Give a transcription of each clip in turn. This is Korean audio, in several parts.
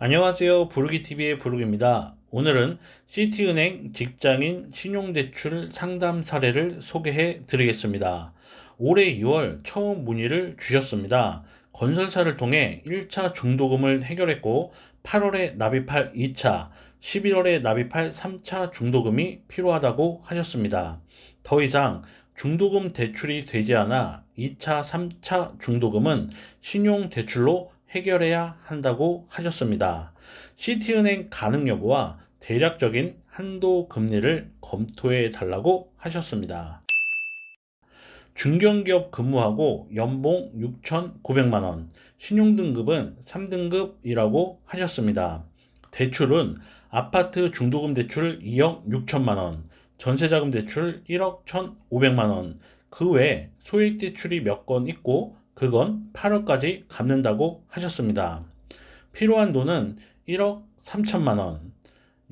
안녕하세요. 부르기TV의 부르기입니다. 오늘은 시티은행 직장인 신용대출 상담 사례를 소개해 드리겠습니다. 올해 2월 처음 문의를 주셨습니다. 건설사를 통해 1차 중도금을 해결했고 8월에 납입할 2차, 11월에 납입할 3차 중도금이 필요하다고 하셨습니다. 더 이상 중도금 대출이 되지 않아 2차, 3차 중도금은 신용대출로 해결해야 한다고 하셨습니다. 시티은행 가능 여부와 대략적인 한도 금리를 검토해 달라고 하셨습니다. 중견기업 근무하고 연봉 6,900만 원, 신용등급은 3등급이라고 하셨습니다. 대출은 아파트 중도금 대출 2억 6천만 원, 전세자금 대출 1억 1,500만 원, 그 외 소액 대출이 몇 건 있고 그건 8월까지 갚는다고 하셨습니다. 필요한 돈은 1억 3천만 원,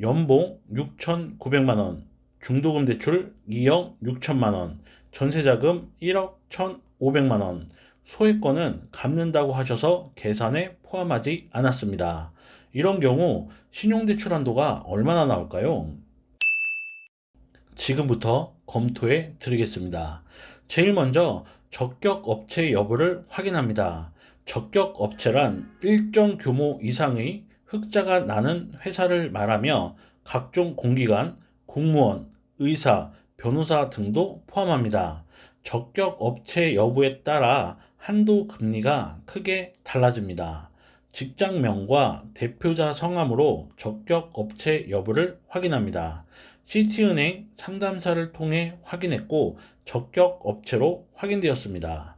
연봉 6,900만 원, 중도금 대출 2억 6천만 원, 전세자금 1억 1,500만 원, 소액권은 갚는다고 하셔서 계산에 포함하지 않았습니다. 이런 경우 신용대출 한도가 얼마나 나올까요? 지금부터 검토해 드리겠습니다. 제일 먼저 적격 업체 여부를 확인합니다. 적격 업체란 일정 규모 이상의 흑자가 나는 회사를 말하며 각종 공기관, 공무원, 의사, 변호사 등도 포함합니다. 적격 업체 여부에 따라 한도 금리가 크게 달라집니다. 직장명과 대표자 성함으로 적격 업체 여부를 확인합니다. 시티은행 상담사를 통해 확인했고 적격 업체로 확인되었습니다.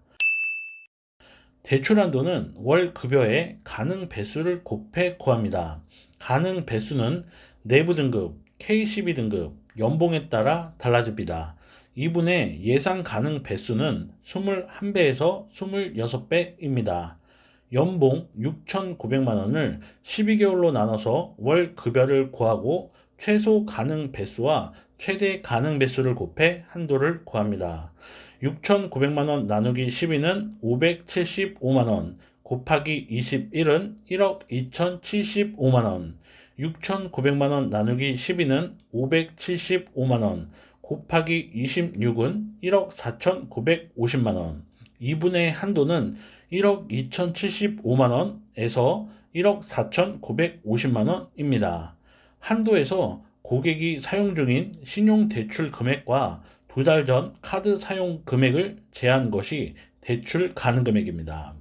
대출 한도는 월 급여의 가능 배수를 곱해 구합니다. 가능 배수는 내부 등급, K12 등급, 연봉에 따라 달라집니다. 이분의 예상 가능 배수는 21배에서 26배입니다. 연봉 6,900만 원을 12개월로 나눠서 월 급여를 구하고 최소 가능 배수와 최대 가능 배수를 곱해 한도를 구합니다. 6,900만 원 나누기 12는 575만 원, 곱하기 21은 1억 2,075만 원, 6,900만 원 나누기 12는 575만 원, 곱하기 26은 1억 4,950만 원. 이분의 한도는 1억 2,075만 원에서 1억 4,950만 원입니다. 한도에서 고객이 사용 중인 신용대출 금액과 2달 전 카드 사용 금액을 제한 것이 대출 가능 금액입니다.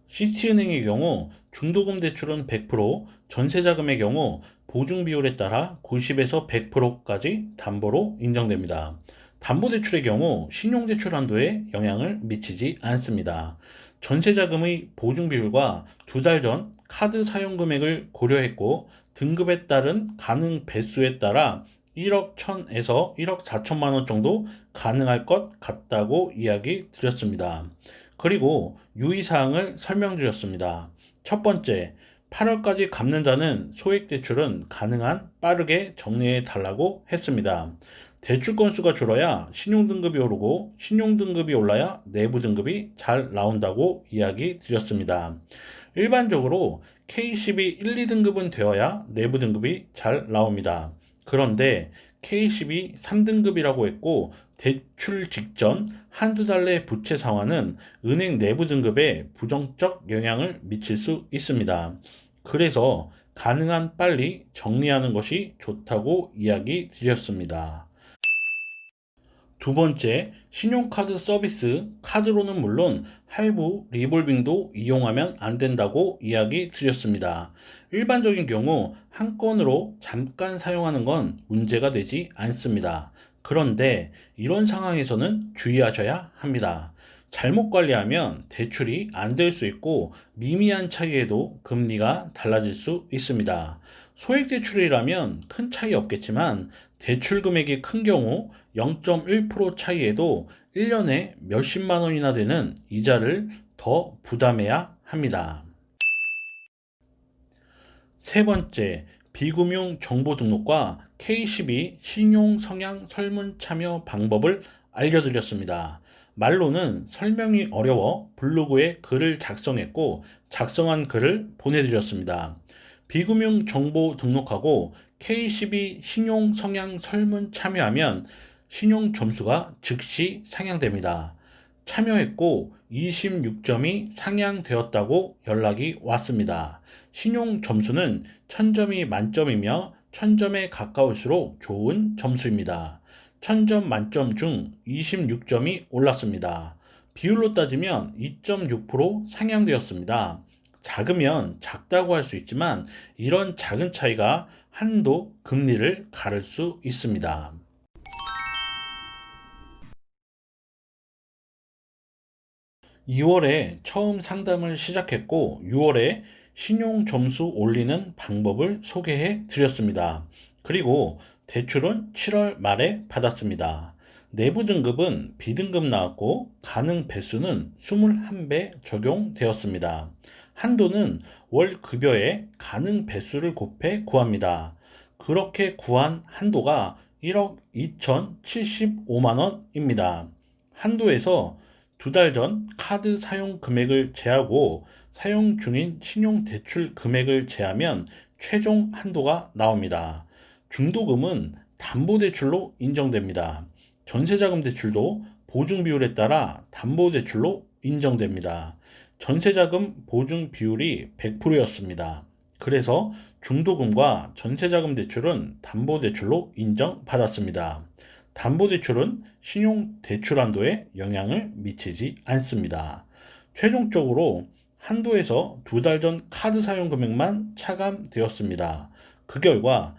시티은행의 경우 중도금 대출은 100%, 전세자금의 경우 보증 비율에 따라 90에서 100%까지 담보로 인정됩니다. 담보대출의 경우 신용대출 한도에 영향을 미치지 않습니다. 전세자금의 보증 비율과 2달 전 카드 사용 금액을 고려했고 등급에 따른 가능 배수에 따라 1억 1천에서 1억 4천만 원 정도 가능할 것 같다고 이야기 드렸습니다. 그리고 유의사항을 설명드렸습니다. 첫 번째, 8월까지 갚는다는 소액대출은 가능한 빠르게 정리해 달라고 했습니다. 대출 건수가 줄어야 신용등급이 오르고 신용등급이 올라야 내부등급이 잘 나온다고 이야기 드렸습니다. 일반적으로 K12 1, 2등급은 되어야 내부등급이 잘 나옵니다. 그런데 K12 3등급이라고 했고 대출 직전 한두 달 내 부채 상환은 은행 내부 등급에 부정적 영향을 미칠 수 있습니다. 그래서 가능한 빨리 정리하는 것이 좋다고 이야기 드렸습니다. 두 번째, 신용카드 서비스, 카드로는 물론 할부, 리볼빙도 이용하면 안 된다고 이야기 드렸습니다. 일반적인 경우 한 건으로 잠깐 사용하는 건 문제가 되지 않습니다. 그런데 이런 상황에서는 주의하셔야 합니다. 잘못 관리하면 대출이 안 될 수 있고 미미한 차이에도 금리가 달라질 수 있습니다. 소액 대출이라면 큰 차이 없겠지만 대출 금액이 큰 경우 0.1% 차이에도 1년에 몇십만 원이나 되는 이자를 더 부담해야 합니다. 세 번째, 비금융 정보 등록과 K12 신용 성향 설문 참여 방법을 알려드렸습니다. 말로는 설명이 어려워 블로그에 글을 작성했고 작성한 글을 보내드렸습니다. 비금융 정보 등록하고 KCB 신용 성향 설문 참여하면 신용 점수가 즉시 상향됩니다. 참여했고 26점이 상향되었다고 연락이 왔습니다. 신용 점수는 1000점이 만점이며 1000점에 가까울수록 좋은 점수입니다. 1000점 만점 중 26점이 올랐습니다. 비율로 따지면 2.6% 상향되었습니다. 작으면 작다고 할 수 있지만 이런 작은 차이가 한도 금리를 가를 수 있습니다. 2월에 처음 상담을 시작했고 6월에 신용 점수 올리는 방법을 소개해 드렸습니다. 그리고 대출은 7월 말에 받았습니다. 내부 등급은 B등급 나왔고 가능 배수는 21배 적용되었습니다. 한도는 월 급여의 가능 배수를 곱해 구합니다. 그렇게 구한 한도가 1억 2,075만 원입니다. 한도에서 2달 전 카드 사용 금액을 제하고 사용 중인 신용대출 금액을 제하면 최종 한도가 나옵니다. 중도금은 담보대출로 인정됩니다. 전세자금 대출도 보증 비율에 따라 담보대출로 인정됩니다. 전세자금 보증 비율이 100%였습니다. 그래서 중도금과 전세자금 대출은 담보대출로 인정받았습니다. 담보대출은 신용대출 한도에 영향을 미치지 않습니다. 최종적으로 한도에서 2달 전 카드 사용 금액만 차감되었습니다. 그 결과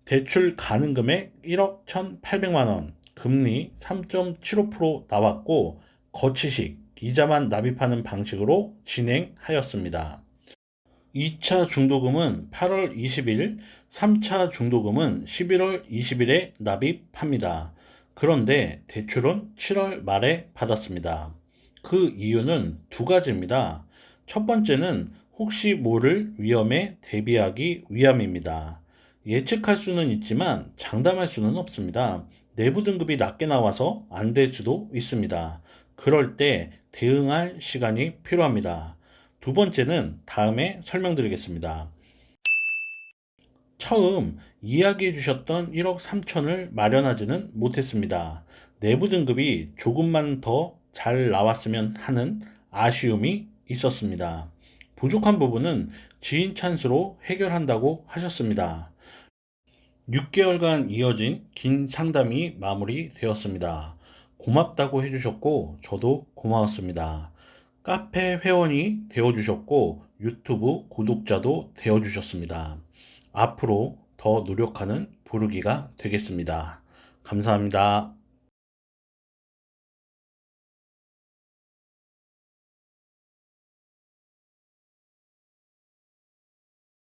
대출 가능 금액 1억 1,800만 원, 금리 3.75% 나왔고 거치식 이자만 납입하는 방식으로 진행하였습니다. 2차 중도금은 8월 20일, 3차 중도금은 11월 20일에 납입합니다. 그런데 대출은 7월 말에 받았습니다. 그 이유는 두 가지입니다. 첫 번째는 혹시 모를 위험에 대비하기 위함입니다. 예측할 수는 있지만 장담할 수는 없습니다. 내부 등급이 낮게 나와서 안 될 수도 있습니다. 그럴 때 대응할 시간이 필요합니다. 두 번째는 다음에 설명드리겠습니다. 처음 이야기해 주셨던 1억 3천을 마련하지는 못했습니다. 내부 등급이 조금만 더 잘 나왔으면 하는 아쉬움이 있었습니다. 부족한 부분은 지인 찬스로 해결한다고 하셨습니다. 6개월간 이어진 긴 상담이 마무리되었습니다. 고맙다고 해주셨고 저도 고마웠습니다. 카페 회원이 되어주셨고 유튜브 구독자도 되어주셨습니다. 앞으로 더 노력하는 부르기가 되겠습니다. 감사합니다.